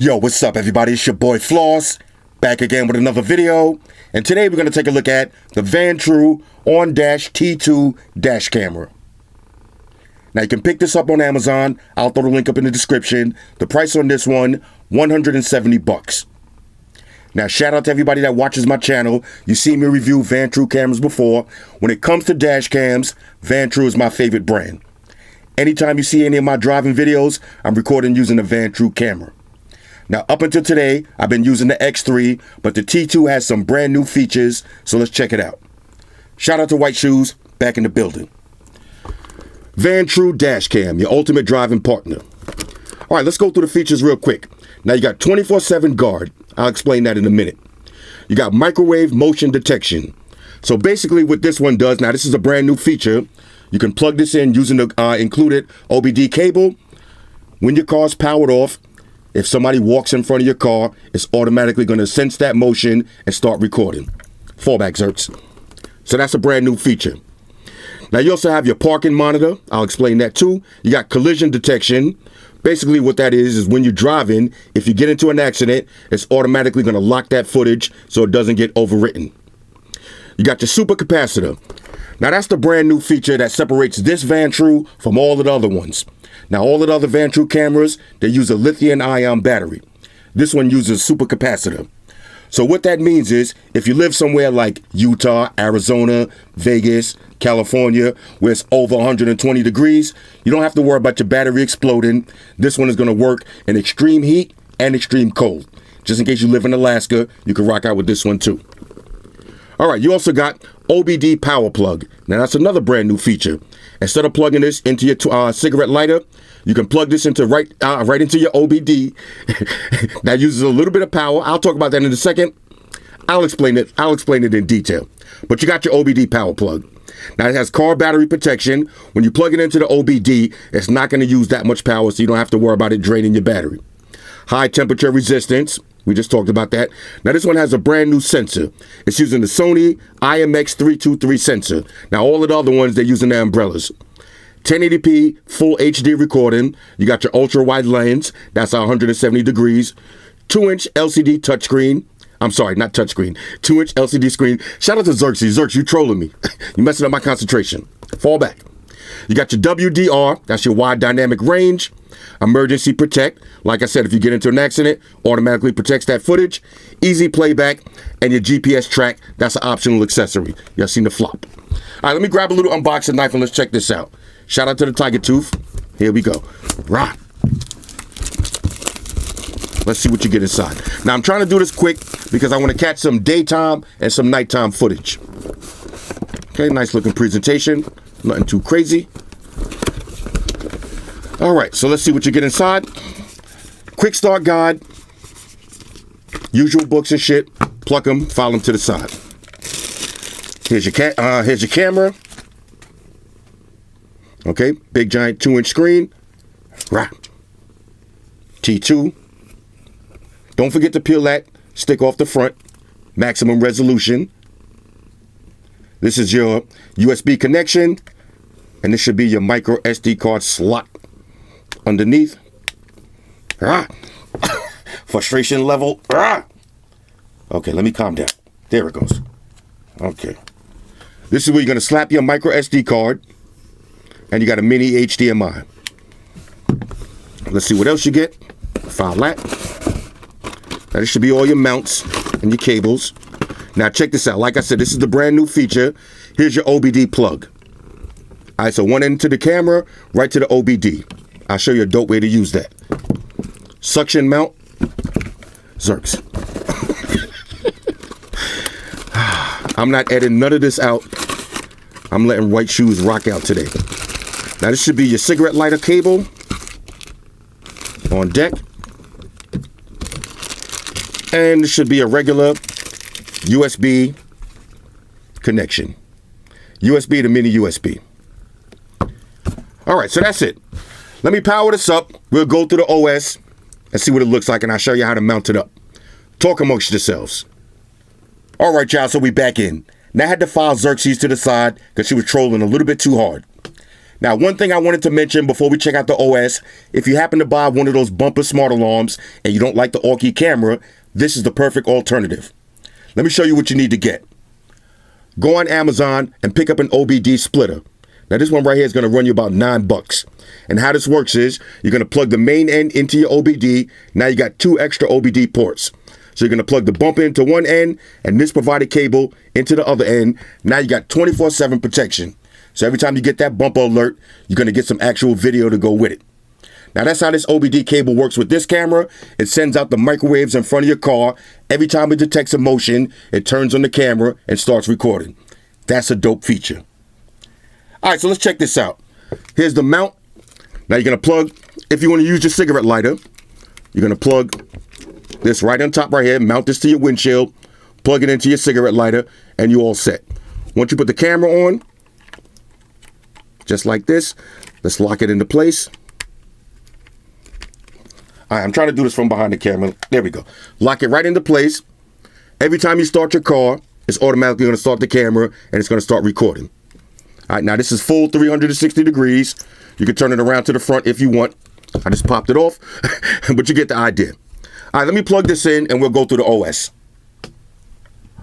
Yo, what's up everybody? It's your boy Floss, back again with another video. And today we're going to take a look at the Vantrue On-T2 dash camera. Now you can pick this up on Amazon. I'll throw the link up in the description. The price on this one, $170. Now shout out to everybody that watches my channel. You've seen me review Vantrue cameras before. When it comes to dash cams, Vantrue is my favorite brand. Anytime you see any of my driving videos, I'm recording using the Vantrue camera. Now, up until today, I've been using the X3, but the T2 has some brand new features, so let's check it out. Shout out to White Shoes, back in the building. Vantrue Dash Cam, your ultimate driving partner. All right, let's go through the features real quick. Now, you got 24/7 guard. I'll explain that in a minute. You got microwave motion detection. So basically what this one does, now this is a brand new feature. You can plug this in using the included Obd cable. When your car's powered off, if somebody walks in front of your car, it's automatically going to sense that motion and start recording. Fallback, Zerks. So that's a brand new feature. Now you also have your parking monitor. I'll explain that too. You got collision detection. Basically what that is when you're driving, if you get into an accident, it's automatically going to lock that footage so it doesn't get overwritten. You got your super capacitor. Now that's the brand new feature that separates this Vantrue from all of the other ones. Now all of the other Vantrue cameras, they use a lithium-ion battery. This one uses super capacitor. So what that means is if you live somewhere like Utah, Arizona, Vegas, California, where it's over 120 degrees, you don't have to worry about your battery exploding. This one is going to work in extreme heat and extreme cold. Just in case you live in Alaska, you can rock out with this one too. All right, you also got Obd Power Plug. Now that's another brand new feature. Instead of plugging this into your cigarette lighter, you can plug this into right into your OBD. That uses a little bit of power. I'll talk about that in a second. I'll explain it in detail. But you got your Obd Power Plug. Now it has car battery protection. When you plug it into the OBD, it's not going to use that much power, so you don't have to worry about it draining your battery. High temperature resistance. We just talked about that. Now this one has a brand new sensor. It's using the Sony IMX323 sensor. Now all of the other ones, they're using their umbrellas. 1080p full HD recording. You got your ultra wide lens. That's 170 degrees. 2-inch LCD touchscreen. I'm sorry, not touchscreen. 2-inch LCD screen. Shout out to Xerxes. Zerx, you trolling me. You messing up my concentration. Fall back. You got your WDR. That's your wide dynamic range. Emergency protect. Like I said, if you get into an accident, automatically protects that footage. Easy playback. And your GPS track. That's an optional accessory. Y'all seen the flop. All right, let me grab a little unboxing knife and let's check this out. Shout out to the Tiger Tooth. Here we go. Right. Let's see what you get inside. Now, I'm trying to do this quick because I want to catch some daytime and some nighttime footage. Okay, nice looking presentation. Nothing too crazy. All right, so let's see what you get inside. Quick start guide. Usual books and shit. Pluck them, file them to the side. Here's your camera. Okay, big giant 2-inch screen. Right. T2. Don't forget to peel that stick off the front. Maximum resolution. This is your USB connection. And this should be your micro SD card slot underneath. Frustration level. Okay, let me calm down. There it goes. Okay. This is where you're going to slap your micro SD card. And you got a mini HDMI. Let's see what else you get. File that. Now this should be all your mounts and your cables. Now check this out. Like I said, this is the brand new feature. Here's your OBD plug. All right, so one end to the camera, right to the OBD. I'll show you a dope way to use that. Suction mount. Zerks. I'm not editing none of this out. I'm letting White Shoes rock out today. Now this should be your cigarette lighter cable on deck. And this should be a regular USB connection. USB to mini USB. All right, so that's it. Let me power this up. We'll go through the OS and see what it looks like, and I'll show you how to mount it up. Talk amongst yourselves. All right, y'all, so we back in. Now I had to file Xerxes to the side because she was trolling a little bit too hard. Now, one thing I wanted to mention before we check out the OS, if you happen to buy one of those bumper smart alarms and you don't like the Obd camera, this is the perfect alternative. Let me show you what you need to get. Go on Amazon and pick up an Obd-Ii Splitter. Now, this one right here is going to run you about $9. And how this works is you're going to plug the main end into your Obd. Now you got 2 extra Obd ports. So you're going to plug the bumper into one end and this provided cable into the other end. Now you got 24/7 protection. So every time you get that bumper alert, you're going to get some actual video to go with it. Now that's how this Obd cable works with this camera. It sends out the microwaves in front of your car. Every time it detects a motion, it turns on the camera and starts recording. That's a dope feature. All right, so let's check this out. Here's the mount. Now you're going to plug, if you want to use your cigarette lighter, you're going to plug this right on top right here, mount this to your windshield, plug it into your cigarette lighter, and you're all set. Once you put the camera on, just like this, let's lock it into place. All right, I'm trying to do this from behind the camera. There we go. Lock it right into place. Every time you start your car, it's automatically going to start the camera and it's going to start recording. All right, now this is full 360 degrees. You can turn it around to the front if you want. I just popped it off, but you get the idea. All right, let me plug this in and we'll go through the OS.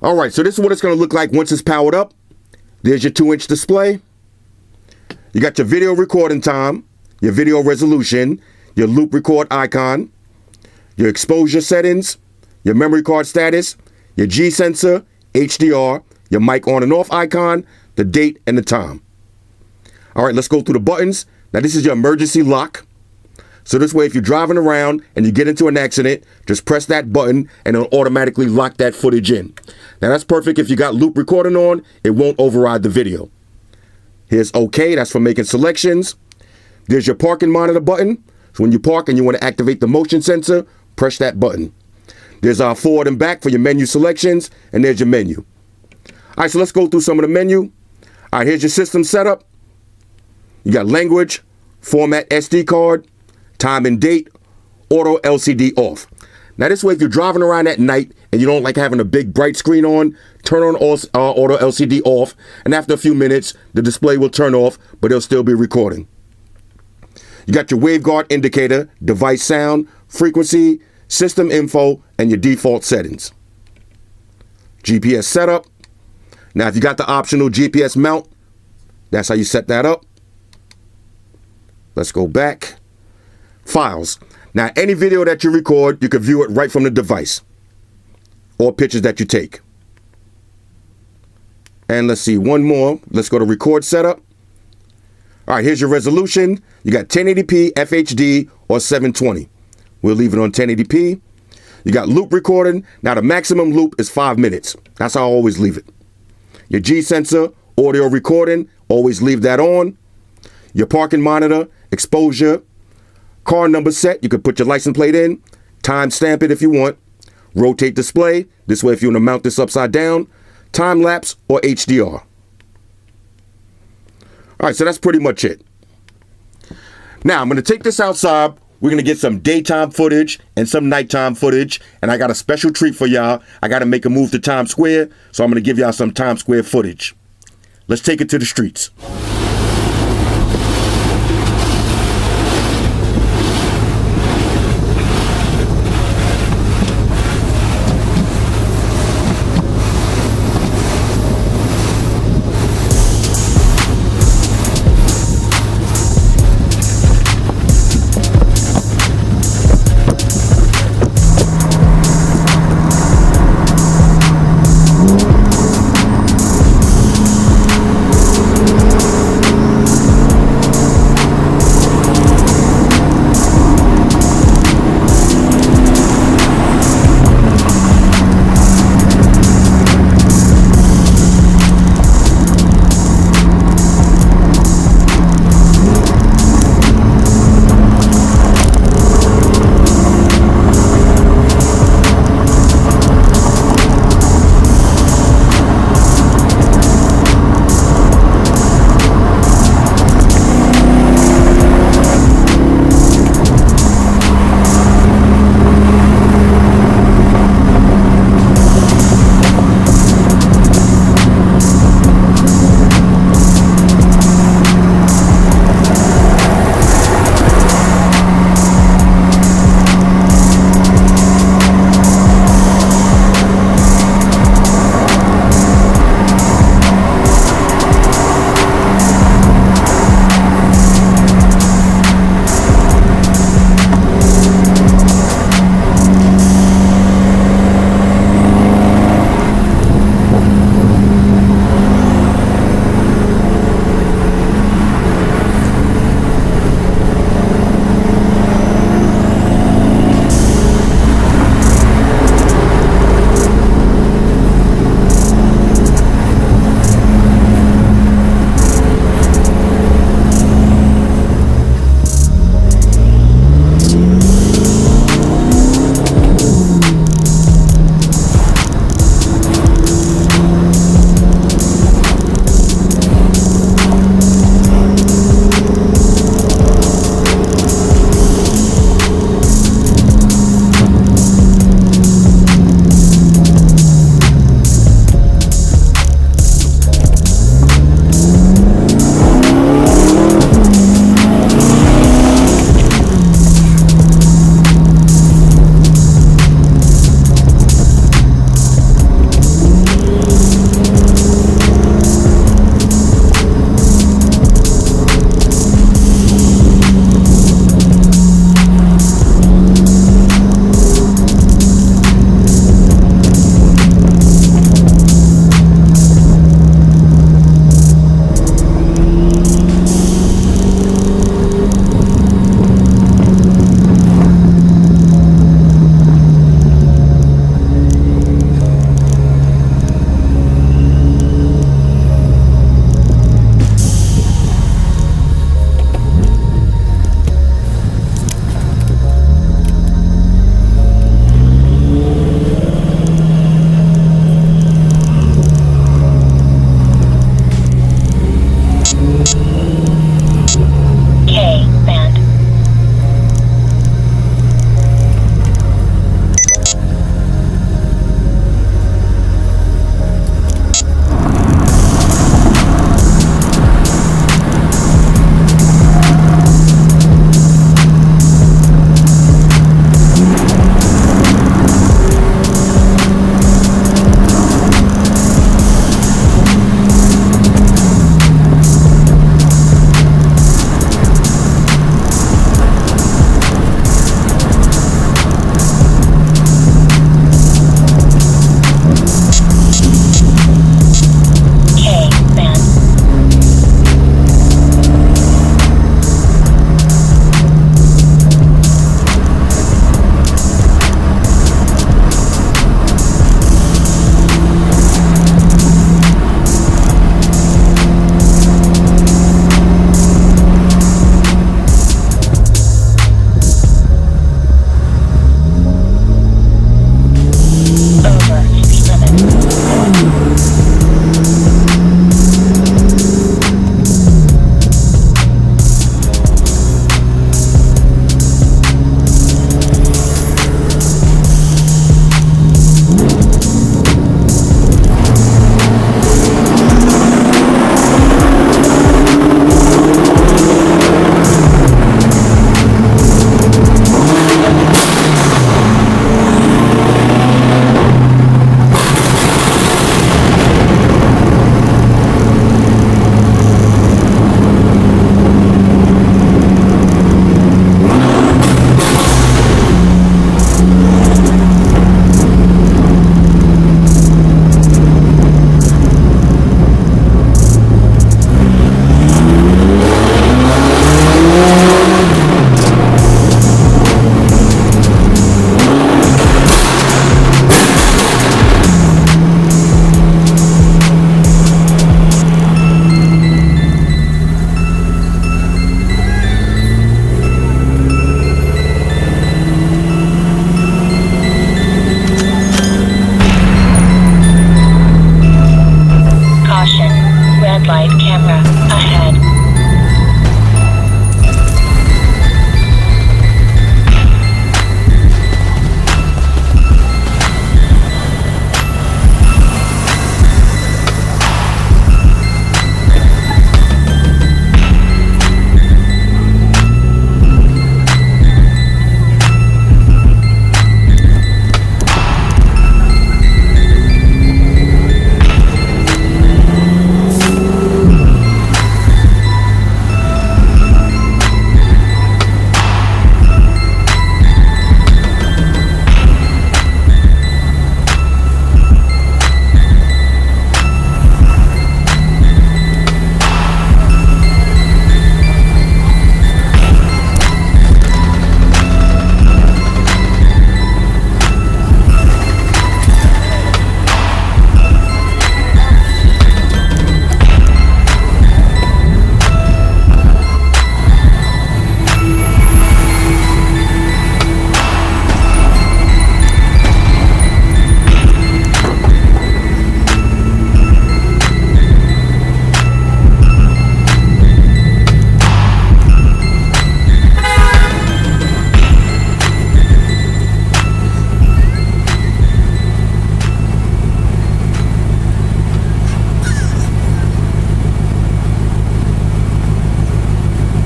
All right, so this is what it's going to look like once it's powered up. There's your 2-inch display. You got your video recording time, your video resolution, your loop record icon, your exposure settings, your memory card status, your G sensor, HDR, your mic on and off icon, the date, and the time. All right, let's go through the buttons. Now, this is your emergency lock. So this way, if you're driving around and you get into an accident, just press that button and it'll automatically lock that footage in. Now, that's perfect if you got loop recording on. It won't override the video. Here's OK. That's for making selections. There's your parking monitor button. So when you park and you want to activate the motion sensor, press that button. There's our forward and back for your menu selections, and there's your menu. All right, so let's go through some of the menu. All right, here's your system setup. You got language, format SD card, time and date, auto LCD off. Now this way, if you're driving around at night and you don't like having a big bright screen on, turn on auto LCD off, and after a few minutes, the display will turn off, but it'll still be recording. You got your waveguard indicator, device sound, frequency, system info, and your default settings. GPS setup. Now, if you got the optional GPS mount, that's how you set that up. Let's go back. Files. Now, any video that you record, you can view it right from the device, or pictures that you take. And let's see, one more. Let's go to record setup. All right, here's your resolution. You got 1080p, FHD, or 720. We'll leave it on 1080p. You got loop recording. Now, the maximum loop is 5 minutes. That's how I always leave it. Your G sensor, audio recording, always leave that on. Your parking monitor, exposure, car number set, you can put your license plate in, time stamp it if you want, rotate display, this way if you want to mount this upside down, time lapse, or HDR. All right, so that's pretty much it. Now, I'm going to take this outside. We're going to get some daytime footage and some nighttime footage, and I got a special treat for y'all. I got to make a move to Times Square, so I'm going to give y'all some Times Square footage. Let's take it to the streets.